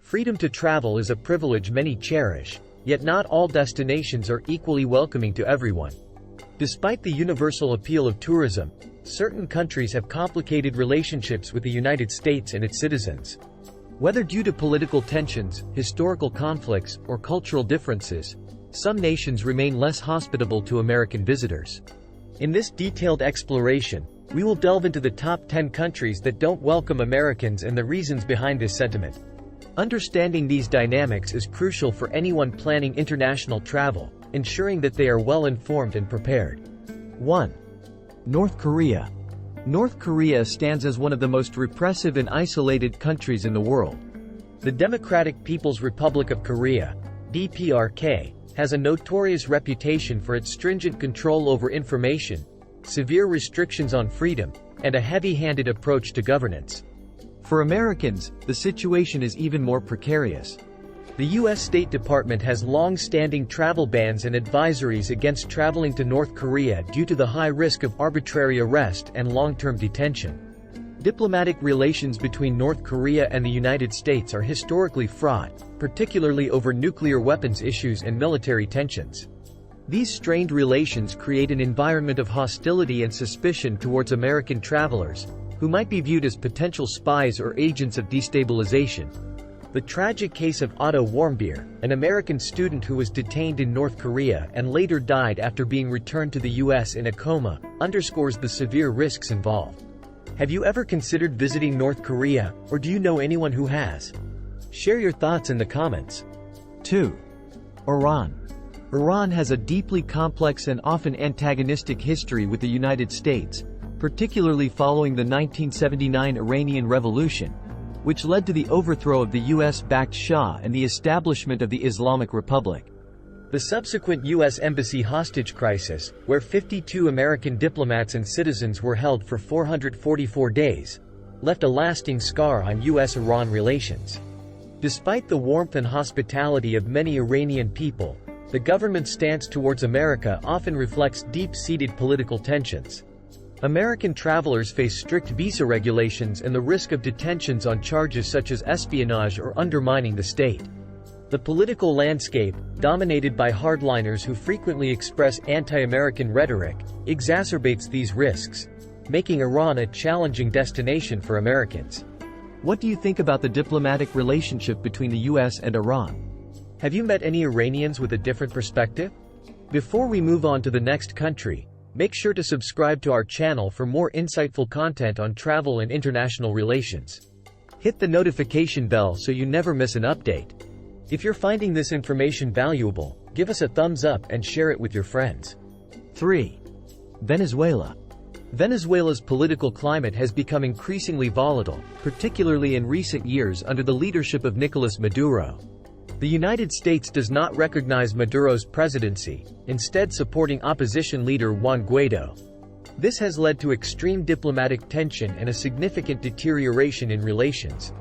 Freedom to travel is a privilege many cherish, yet not all destinations are equally welcoming to everyone. Despite the universal appeal of tourism, certain countries have complicated relationships with the United States and its citizens. Whether due to political tensions, historical conflicts, or cultural differences, some nations remain less hospitable to American visitors. In this detailed exploration, we will delve into the top 10 countries that don't welcome Americans and the reasons behind this sentiment. Understanding these dynamics is crucial for anyone planning international travel, ensuring that they are well informed and prepared. 1. North Korea. North Korea stands as one of the most repressive and isolated countries in the world. The Democratic People's Republic of Korea, DPRK, has a notorious reputation for its stringent control over information, severe restrictions on freedom, and a heavy-handed approach to governance. For Americans, the situation is even more precarious. The U.S. State Department has long-standing travel bans and advisories against traveling to North Korea due to the high risk of arbitrary arrest and long-term detention. Diplomatic relations between North Korea and the United States are historically fraught, particularly over nuclear weapons issues and military tensions. These strained relations create an environment of hostility and suspicion towards American travelers, who might be viewed as potential spies or agents of destabilization. The tragic case of Otto Warmbier, an American student who was detained in North Korea and later died after being returned to the U.S. in a coma, underscores the severe risks involved. Have you ever considered visiting North Korea, or do you know anyone who has? Share your thoughts in the comments. 2. Iran. Iran has a deeply complex and often antagonistic history with the United States, particularly following the 1979 Iranian Revolution, which led to the overthrow of the US-backed Shah and the establishment of the Islamic Republic. The subsequent U.S. Embassy hostage crisis, where 52 American diplomats and citizens were held for 444 days, left a lasting scar on U.S.-Iran relations. Despite the warmth and hospitality of many Iranian people, the government's stance towards America often reflects deep-seated political tensions. American travelers face strict visa regulations and the risk of detentions on charges such as espionage or undermining the state. The political landscape, dominated by hardliners who frequently express anti-American rhetoric, exacerbates these risks, making Iran a challenging destination for Americans. What do you think about the diplomatic relationship between the U.S. and Iran? Have you met any Iranians with a different perspective? Before we move on to the next country, make sure to subscribe to our channel for more insightful content on travel and international relations. Hit the notification bell so you never miss an update. If you're finding this information valuable, give us a thumbs up and share it with your friends. 3. Venezuela. Venezuela's political climate has become increasingly volatile, particularly in recent years under the leadership of Nicolas Maduro. The United States does not recognize Maduro's presidency, instead supporting opposition leader Juan Guaido. This has led to extreme diplomatic tension and a significant deterioration in relations.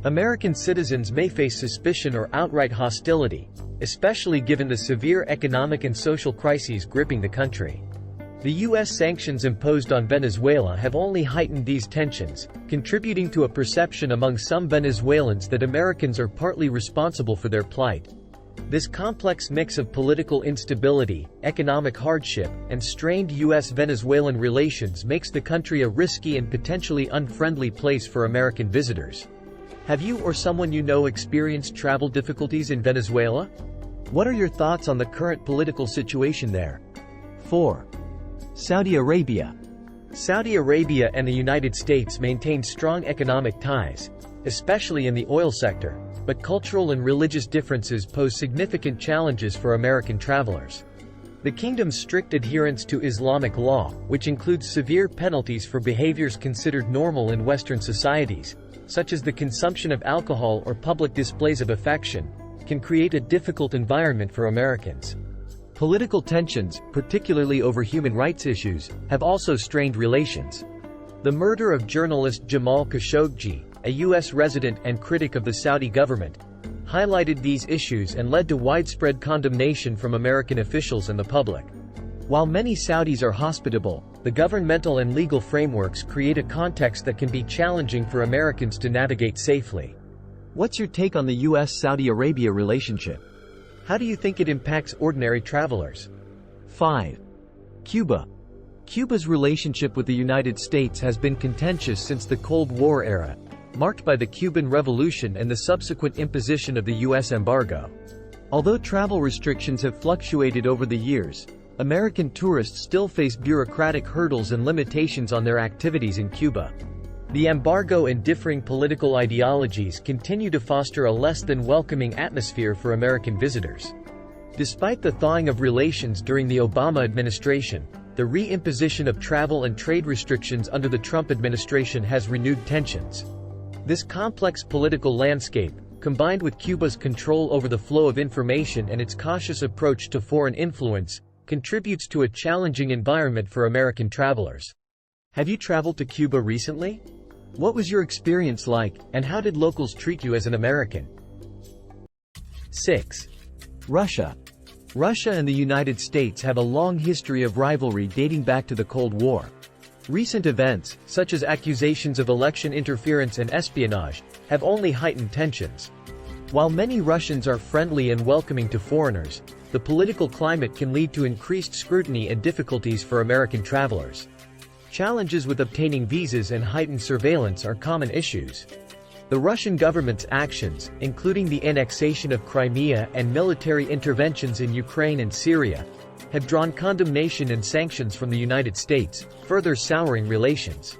American citizens may face suspicion or outright hostility, especially given the severe economic and social crises gripping the country. The U.S. sanctions imposed on Venezuela have only heightened these tensions, contributing to a perception among some Venezuelans that Americans are partly responsible for their plight. This complex mix of political instability, economic hardship, and strained U.S.-Venezuelan relations makes the country a risky and potentially unfriendly place for American visitors. Have you or someone you know experienced travel difficulties in Venezuela? What are your thoughts on the current political situation there? 4. Saudi Arabia. Saudi Arabia and the United States maintain strong economic ties, especially in the oil sector, but cultural and religious differences pose significant challenges for American travelers. The kingdom's strict adherence to Islamic law, which includes severe penalties for behaviors considered normal in Western societies, such as the consumption of alcohol or public displays of affection, can create a difficult environment for Americans. Political tensions, particularly over human rights issues, have also strained relations. The murder of journalist Jamal Khashoggi, a U.S. resident and critic of the Saudi government, highlighted these issues and led to widespread condemnation from American officials and the public. While many Saudis are hospitable, the governmental and legal frameworks create a context that can be challenging for Americans to navigate safely. What's your take on the US-Saudi Arabia relationship? How do you think it impacts ordinary travelers? 5. Cuba. Cuba's relationship with the United States has been contentious since the Cold War era, marked by the Cuban Revolution and the subsequent imposition of the U.S. embargo. Although travel restrictions have fluctuated over the years, American tourists still face bureaucratic hurdles and limitations on their activities in Cuba. The embargo and differing political ideologies continue to foster a less than welcoming atmosphere for American visitors. Despite the thawing of relations during the Obama administration, the re-imposition of travel and trade restrictions under the Trump administration has renewed tensions. This complex political landscape, combined with Cuba's control over the flow of information and its cautious approach to foreign influence, contributes to a challenging environment for American travelers. Have you traveled to Cuba recently? What was your experience like, and how did locals treat you as an American? 6. Russia. Russia and the United States have a long history of rivalry dating back to the Cold War. Recent events, such as accusations of election interference and espionage, have only heightened tensions. While many Russians are friendly and welcoming to foreigners, the political climate can lead to increased scrutiny and difficulties for American travelers. Challenges with obtaining visas and heightened surveillance are common issues. The Russian government's actions, including the annexation of Crimea and military interventions in Ukraine and Syria, have drawn condemnation and sanctions from the United States, further souring relations.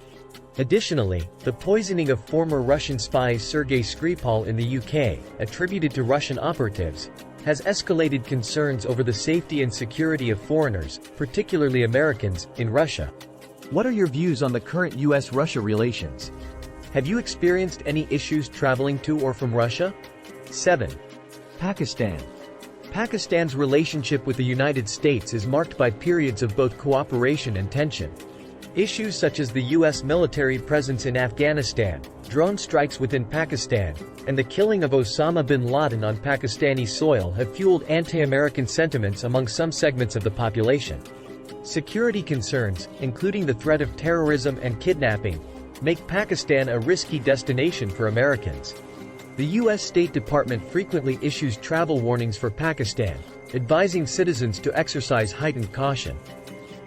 Additionally, the poisoning of former Russian spy Sergei Skripal in the UK, attributed to Russian operatives, has escalated concerns over the safety and security of foreigners, particularly Americans, in Russia. What are your views on the current US-Russia relations? Have you experienced any issues traveling to or from Russia? 7. Pakistan. Pakistan's relationship with the United States is marked by periods of both cooperation and tension. Issues such as the U.S. military presence in Afghanistan, drone strikes within Pakistan, and the killing of Osama bin Laden on Pakistani soil have fueled anti-American sentiments among some segments of the population. Security concerns, including the threat of terrorism and kidnapping, make Pakistan a risky destination for Americans. The U.S. State Department frequently issues travel warnings for Pakistan, advising citizens to exercise heightened caution.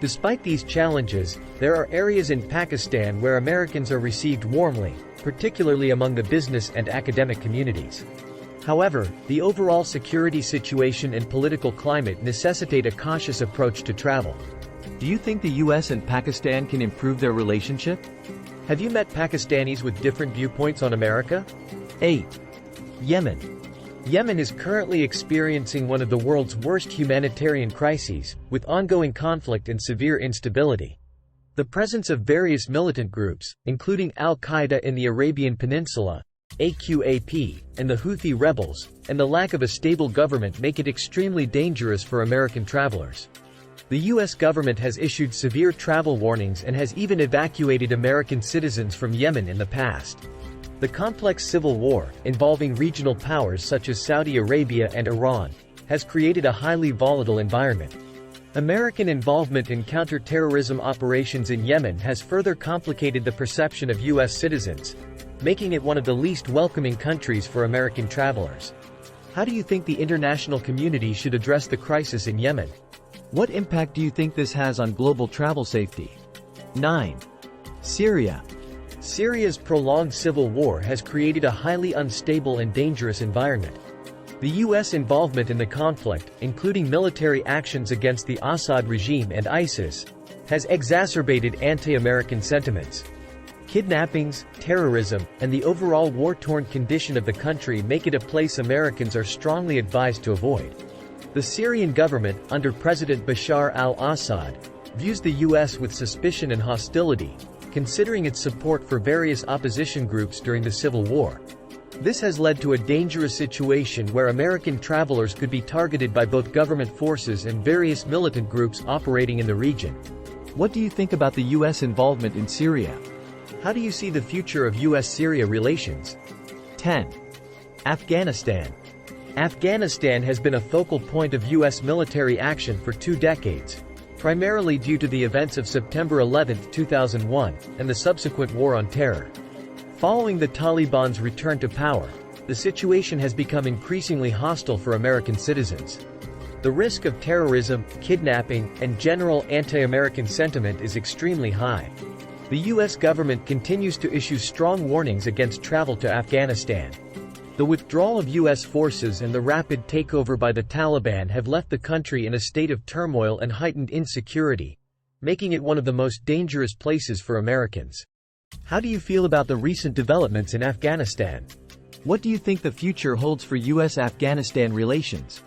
Despite these challenges, there are areas in Pakistan where Americans are received warmly, particularly among the business and academic communities. However, the overall security situation and political climate necessitate a cautious approach to travel. Do you think the U.S. and Pakistan can improve their relationship? Have you met Pakistanis with different viewpoints on America? 8. Yemen. Yemen is currently experiencing one of the world's worst humanitarian crises, with ongoing conflict and severe instability. The presence of various militant groups, including Al-Qaeda in the Arabian Peninsula, AQAP, and the Houthi rebels, and the lack of a stable government make it extremely dangerous for American travelers. The U.S. government has issued severe travel warnings and has even evacuated American citizens from Yemen in the past. The complex civil war, involving regional powers such as Saudi Arabia and Iran, has created a highly volatile environment. American involvement in counter-terrorism operations in Yemen has further complicated the perception of U.S. citizens, making it one of the least welcoming countries for American travelers. How do you think the international community should address the crisis in Yemen? What impact do you think this has on global travel safety? 9. Syria. Syria's prolonged civil war has created a highly unstable and dangerous environment. The U.S. involvement in the conflict, including military actions against the Assad regime and ISIS, has exacerbated anti-American sentiments. Kidnappings, terrorism, and the overall war-torn condition of the country make it a place Americans are strongly advised to avoid. The Syrian government, under President Bashar al-Assad, views the U.S. with suspicion and hostility, considering its support for various opposition groups during the civil war. This has led to a dangerous situation where American travelers could be targeted by both government forces and various militant groups operating in the region. What do you think about the U.S. involvement in Syria? How do you see the future of U.S.-Syria relations? 10. Afghanistan. Afghanistan has been a focal point of U.S. military action for 2 decades, primarily due to the events of September 11, 2001, and the subsequent war on terror. Following the Taliban's return to power, the situation has become increasingly hostile for American citizens. The risk of terrorism, kidnapping, and general anti-American sentiment is extremely high. The U.S. government continues to issue strong warnings against travel to Afghanistan. The withdrawal of U.S. forces and the rapid takeover by the Taliban have left the country in a state of turmoil and heightened insecurity, making it one of the most dangerous places for Americans. How do you feel about the recent developments in Afghanistan? What do you think the future holds for U.S.-Afghanistan relations?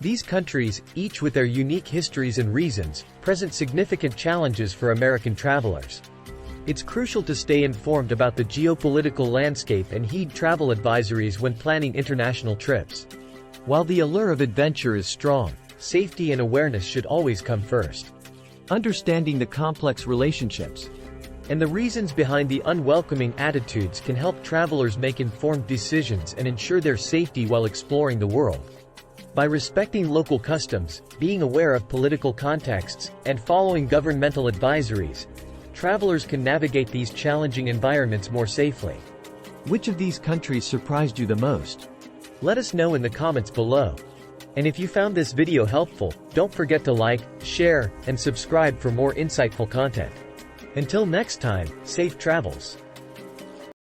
These countries, each with their unique histories and reasons, present significant challenges for American travelers. It's crucial to stay informed about the geopolitical landscape and heed travel advisories when planning international trips. While the allure of adventure is strong, safety and awareness should always come first. Understanding the complex relationships and the reasons behind the unwelcoming attitudes can help travelers make informed decisions and ensure their safety while exploring the world. By respecting local customs, being aware of political contexts, and following governmental advisories, travelers can navigate these challenging environments more safely. Which of these countries surprised you the most? Let us know in the comments below. And if you found this video helpful, don't forget to like, share, and subscribe for more insightful content. Until next time, safe travels.